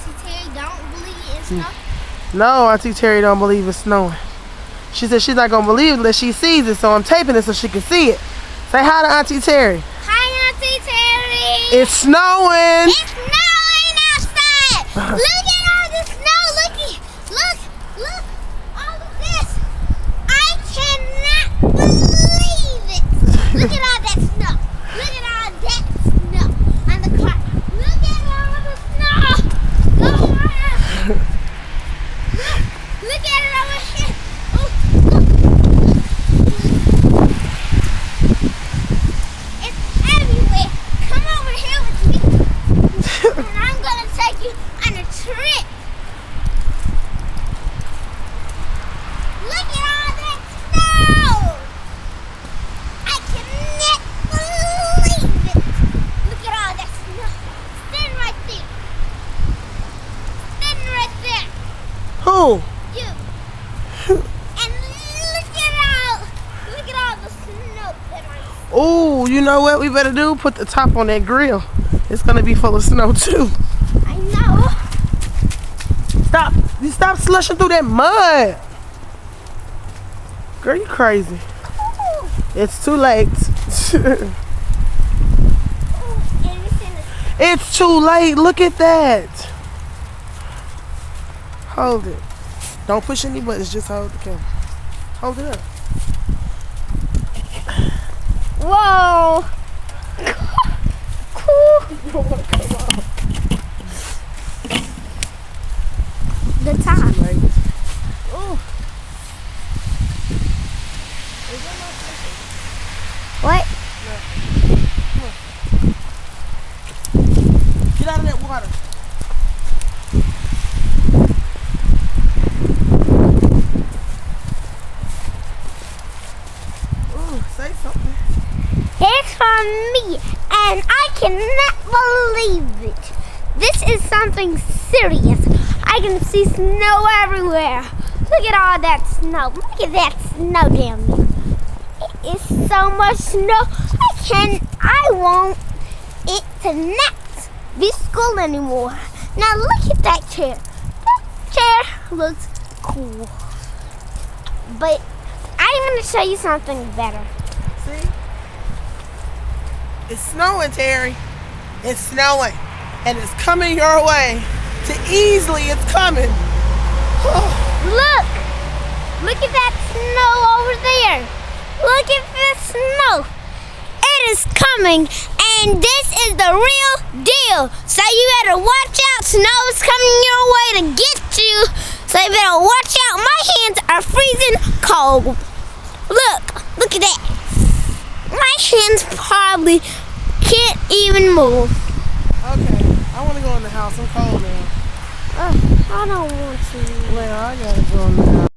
Auntie Terry don't believe in snow? No, Auntie Terry don't believe it's snowing. She said she's not gonna believe it unless she sees it, so I'm taping it so she can see it. Say hi to Auntie Terry. Hi, Auntie Terry. It's snowing. It's snowing outside. Look at all the snow. Look, all of this. I cannot believe it. Look at all that snow. Look at all that snow on the car. Look at all the snow. Look at it over here. Oh, look. It's everywhere. Come over here with me. And I'm going to take you on a trip. Look at all that snow. I cannot believe it. Look at all that snow. Stand right there. Stand right there. Who? You. And look at all the snow that I see. Oh, you know what we better do? Put the top on that grill. It's gonna be full of snow too. I know. Stop! You stop slushing through that mud. Girl, you crazy. Ooh. It's too late. Ooh, and it's in the It's too late. Look at that. Hold it. Don't push any buttons. Just hold the camera. Hold it up. Whoa! You don't want to come out. The top. Like, Ooh. What? get out of that water. Ooh, say something. It's from me, and I cannot believe it. This is something serious. I can see snow everywhere. Look at all that snow. Look at that snow down there. It is so much snow. I won't it to not be school anymore. Now look at that chair. That chair looks cool. But I'm going to show you something better. See? It's snowing, Terry. It's snowing. And it's coming your way. Easily it's coming. Look! Look at that snow over there. Look at this snow. It is coming, and this is the real deal. So you better watch out. Snow is coming your way to get you. So you better watch out. My hands are freezing cold. Look at that. My hands probably can't even move. Okay, I want to go in the house. I'm cold now. I don't want to. Well, I gotta go in the house.